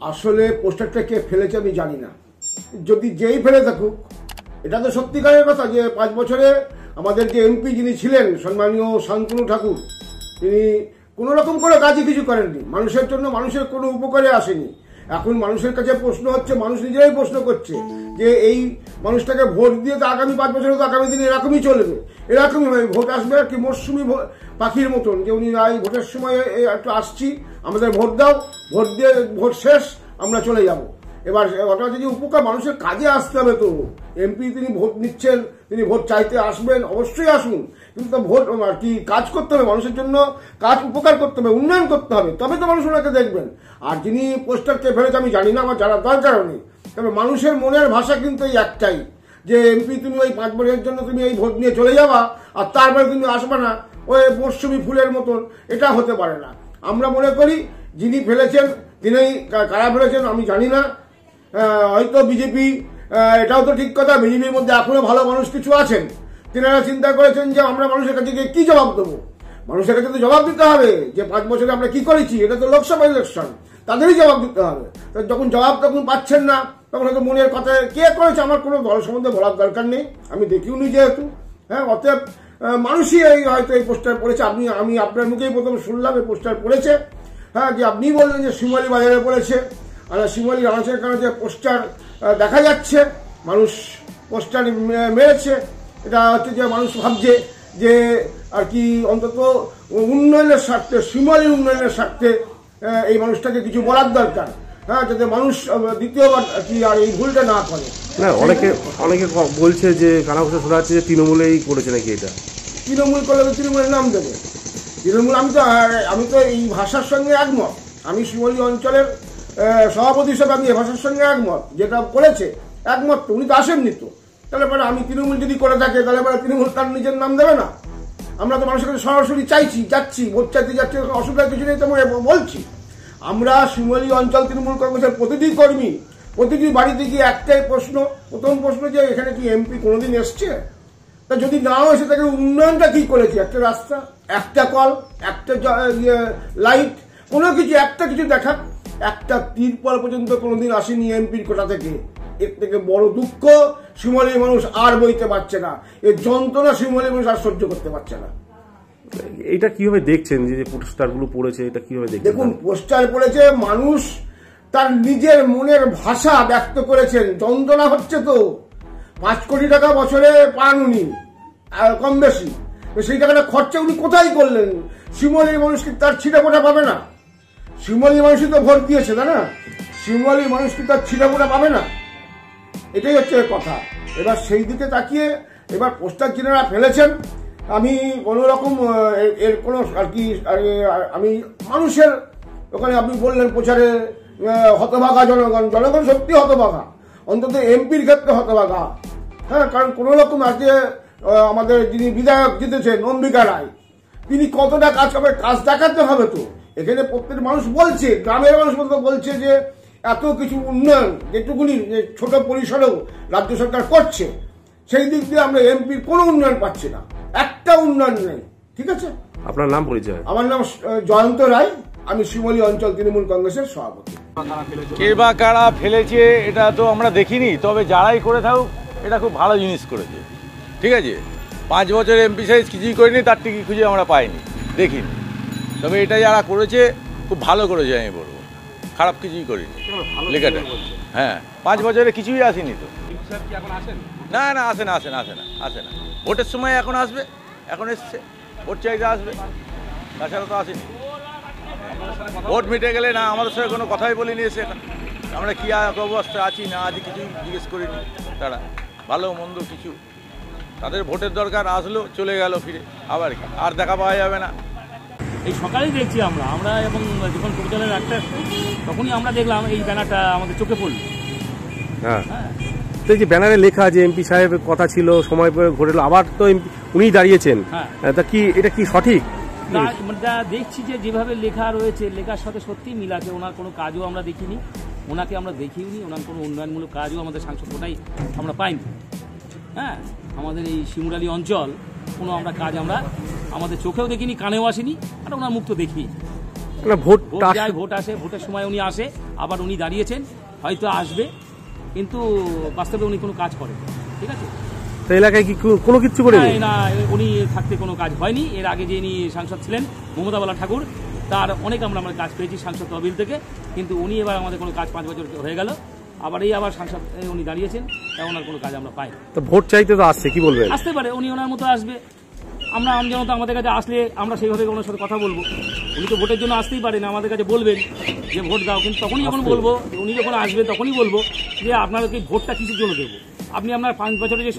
আসলে পোস্টারটা কে ফেলেছে আমি জানি না, যদি যেই ফেলে থাকুক এটা তো সত্যিকারের কথা যে 5 বছরে আমাদের যে এমপি যিনি ছিলেন সম্মানীয় শান্তনু ঠাকুর, তিনি কোনো রকম করে কাজই কিছু করেননি মানুষের জন্য, মানুষের কোনো উপকারে আসেনি। এখন মানুষের কাছে প্রশ্ন হচ্ছে, মানুষ নিজেরাই প্রশ্ন করছে যে এই মানুষটাকে ভোট দিয়ে তো আগামী 5 বছরে তো আগামী দিনে এরকমই চলবে, এরকমই হবে, ভোট আসবে আর কি মরশুমি পাখির মতন, যে উনি এই ভোটের সময় একটু আসছি, আমাদের ভোট দাও, ভোট দিয়ে ভোট শেষ, আমরা চলে যাব। এবার ওটা যদি উপকার মানুষের কাজে আসতে হবে, তো এমপি তিনি ভোট নিচ্ছেন, তিনি ভোট চাইতে আসবেন, অবশ্যই আসুন, কিন্তু ভোট আর কি কাজ করতে হবে, মানুষের জন্য কাজ উপকার করতে হবে, উন্নয়ন করতে হবে, তবে তো মানুষ ওনাকে দেখবেন। আর যিনি পোস্টারকে ফেলেছে আমি জানি না, আমার জানার দরকারও নেই, তবে মানুষের মনের ভাষা কিন্তু এই একটাই যে এমপি তুমি ওই 5 বছরের জন্য তুমি এই ভোট নিয়ে চলে যাবা আর তারপরে তুমি আসবে না ওই মৌসুমি ফুলের মতন, এটা হতে পারে না। আমরা মনে করি যিনি ফেলেছেন তিনি কারা ফেলেছেন আমি জানি না, হয়তো বিজেপি, এটাও তো ঠিক কথা, বিজেপির মধ্যে এখনো ভালো মানুষ কিছু আছেন, তিনারা চিন্তা করেছেন যে আমরা মানুষের কাছে গিয়ে কি জবাব দেবো, মানুষের কাছে তো জবাব দিতে হবে যে 5 বছরে আমরা কি করেছি, এটা তো লোকসভা ইলেকশন, তাদেরই জবাব দিতে হবে। যখন জবাব তখন পাচ্ছেন না, তখন হয়তো মনের কথা কে করেছে আমার কোনো দল সম্বন্ধে বলার দরকার নেই, আমি দেখিও নি যেহেতু, হ্যাঁ, অতএব মানুষই এই হয়তো এই পোস্টার পড়েছে। আমি আপনার মুখেই প্রথম শুনলাম এই পোস্টার পড়েছে, হ্যাঁ, যে আপনি বললেন যে শিমুলি বাজারে পড়েছে, আর শিমুলি রানাচের কারণে যে পোস্টার দেখা যাচ্ছে, মানুষ পোস্টার মেরেছে, এটা হচ্ছে যে মানুষ ভাবছে যে আর কি অন্তত উন্নয়নের স্বার্থে, শিমুলির উন্নয়নের স্বার্থে এই মানুষটাকে কিছু বলার দরকার, হ্যাঁ, যাতে মানুষ দ্বিতীয়বার কি আর এই ভুলটা না করে। না, অনেকে বলছে যে কানাঘুষা শোনা যাচ্ছে যে তৃণমূলেই করেছে নাকি, এটা তৃণমূল করলে তৃণমূলের নাম দেবে, তৃণমূল, আমি তো এই ভাষার সঙ্গে একমত, আমি শিমুলি অঞ্চলের সভাপতি হিসেবে আমি এই ভাষার সঙ্গে একমত, যেটা করেছে একমত, তো উনি তো আসেননি, তো তাহলে পরে আমি তৃণমূল যদি করে থাকে তাহলে পরে তৃণমূল তার নিজের নাম দেবে না? আমরা তো মানুষের কাছে সরাসরি চাইছি, যাচ্ছি, ভোট চাইতে যাচ্ছি, অসুবিধা কিছু নেই, তো বলছি আমরা শিমুলি অঞ্চল তৃণমূল কংগ্রেসের প্রতিটি কর্মী, প্রতিটি বাড়িতে গিয়ে একটাই প্রশ্ন, প্রথম প্রশ্ন যে এখানে কি এমপি কোনোদিন এসছে, তা যদি নাও এসে তাকে উন্নয়নটা কি করেছে, একটা রাস্তা, একটা কল, একটা লাইট, কোনো কিছু একটা কিছু দেখা, একটা তিরপল পর্যন্ত কোনোদিন আসেনি এমপির কোটা থেকে। এর থেকে বড় দুঃখ শিমুলির মানুষ আর বইতে পারছে না, এই যন্ত্রণা শিমুলির মানুষ আর সহ্য করতে পারছে না। এটা কিভাবে দেখছেন যে পোস্টারগুলো পড়েছে, এটা কিভাবে দেখছেন? দেখুন, পোস্টার পড়েছে, মানুষ তার নিজের মনের ভাষা ব্যক্ত করেছেন, যন্ত্রণা হচ্ছে তো, 5 কোটি টাকা বছরে পান উনি, আর কম বেশি, সেই টাকাটা খরচা উনি কোথায় করলেন? শিমুলির মানুষ কি তার ছিটেফোঁটা পাবে না? শিমুলির মানুষই তো ভোট দিয়েছে, তাই না? শিমুলির মানুষ কি তার ছিটেফোঁটা পাবে না? এটাই হচ্ছে কথা। এবার সেই দিকে তাকিয়ে এবার পোস্টার যিনারা ফেলেছেন, আমি কোনো রকম এর কোনো আর কি আমি মানুষের ওখানে আপনি বললেন প্রচারে হতভাগা জনগণ সত্যি হতভাগা, অন্তত এমপির ক্ষেত্রে হতভাগা, হ্যাঁ, কারণ কোনো রকম আজকে আমাদের যিনি বিধায়ক জিতেছেন অম্বিকা রায়, তিনি কতটা কাজ হবে, কাজ দেখাতে হবে তো। এখানে প্রত্যেক মানুষ বলছে, গ্রামের মানুষ বলছে যে এত কিছু উন্নয়ন যেটুকুনি ছোট পরিসরেও রাজ্য সরকার করছে, সেই দিক দিয়ে আমরা এমপির কোনো উন্নয়ন পাচ্ছি না, একটা উন্নয়ন নেই। ঠিক আছে, আপনার নাম পরিচয়? আমার নাম জয়ন্ত রায়, আমি শিমুলি অঞ্চল তৃণমূল কংগ্রেসের সভাপতি। কে বা কারা ফেলেছে এটা তো আমরা দেখিনি, তবে যারাই করে থাকুক এটা খুব ভালো জিনিস করেছে, ঠিক আছে। 5 বছর এমপি সাইজ কিছুই করিনি, তার টিকিট খুঁজে আমরা পাইনি, দেখিনি, তবে এটা যারা করেছে খুব ভালো করেছে, আমি বলবো খারাপ কিছুই করিনি লেখাটা। হ্যাঁ, 5 বছরে কিছুই আসেনি তো। না না, আসে না, ভোটের সময় এখন আসবে, এখন এসছে, ভোট চাইতে আসবে, তাছাড়া তো আসেনি। ভোট মিটে গেলে না, আমাদের সঙ্গে কোনো কথাই বলিনি এসে, এখন আমরা কী অবস্থায় আছি না আছি কিছুই জিজ্ঞেস করিনি, তারা ভালো মন্দ কিছু, তাদের ভোটের দরকার, আসলো চলে গেল ফিরে, আবার কি আর দেখা পাওয়া যাবে না। এই সকালেই দেখছি আমরা এবং যখন কবিতালের একটা তখনই আমরা দেখলাম এই ব্যানারটা আমাদের চোখে পড়ল। হ্যাঁ, তো এই যে ব্যানারে লেখা যে এমপি সাহেবের কথা ছিল, সময় ঘটেল, আবার তো উনি দাঁড়িয়েছেন, তা কি এটা কি সঠিক? যা দেখছি যে যেভাবে লেখা রয়েছে, লেখার সাথে সত্যিই মিল আছে। ওনার কোনো কাজও আমরা দেখিনি, ওনাকে আমরা দেখিওনি, ওনার কোনো উন্নয়নমূলক কাজও আমাদের সাংসদ কোটাই আমরা পাইনি। হ্যাঁ, আমাদের এই শিমুলি অঞ্চল কোনো আমরা কাজ আমরা আমাদের চোখেও দেখিনি, কানেও আসেনি, আর ওনার মুখ তো দেখিনি। না ভোট ভোট যায়, ভোট আসে, ভোটের সময় উনি আসে, আবার উনি দাঁড়িয়েছেন, হয়তো আসবে, কিন্তু বাস্তবে উনি কোনো কাজ করেন, ঠিক আছে। তো এলাকায় কি কোনো কিছু করে না, উনি থাকতে কোনো কাজ হয়নি। এর আগে যে ইনি সাংসদ ছিলেন মমতা বালা ঠাকুর, তার অনেক আমরা কাজ পেয়েছি সাংসদ তহবিল থেকে, কিন্তু উনি এবার আমাদের কোনো কাজ 5 বছর হয়ে গেল, আবার সাংসদ উনি দাঁড়িয়েছেন, তেমন আর কোনো কাজ আমরা পাই। তো ভোট চাইতে তো আসছে, কি বলবেন? আসতে পারে, উনি ওনার মতো আসবে, আমরা আমজনতা আমাদের কাছে আসলে আমরা সেইভাবে ওনার সাথে কথা বলবো। উনি তো ভোটের জন্য আসতেই পারেন, আমাদের কাছে বলবেন যে ভোট দাও, কিন্তু তখনই যখন বলবো, উনি যখন আসবেন তখনই বলবো যে আপনাদেরকে ভোটটা কিসের জন্য দেবো। আপনি আপনার 5 বছরে যে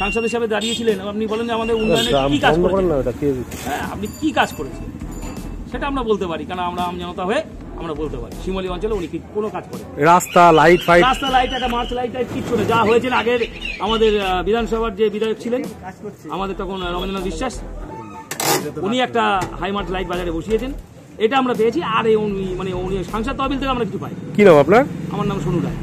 সাংসদ হিসাবে দাঁড়িয়েছিলেন, আপনি বলেন যে আমাদের উন্নয়নে কি কাজ করেছেন, হ্যাঁ আপনি কি কাজ করেছেন সেটা আমরা বলতে পারি, কারণ আমরা আমজনতা হয়ে আমরা বলতে পারি শিমুলী অঞ্চলে উনি কোনো কাজ করেন। রাস্তা লাইট, একটা মার্চ লাইট কিচ্ছু না। যা হয়েছিল আগের আমাদের বিধানসভার যে বিধায়ক ছিলেন আমাদের তখন রবীন্দ্রনাথ বিশ্বাস, উনি একটা হাই মার্চ লাইট বাজারে বসিয়েছেন, এটা আমরা পেয়েছি। আর উনি সাংসদ তহবিল থেকে আমরা কিছু পাই। কি নাম আপনার? আমার নাম সোনু রায়।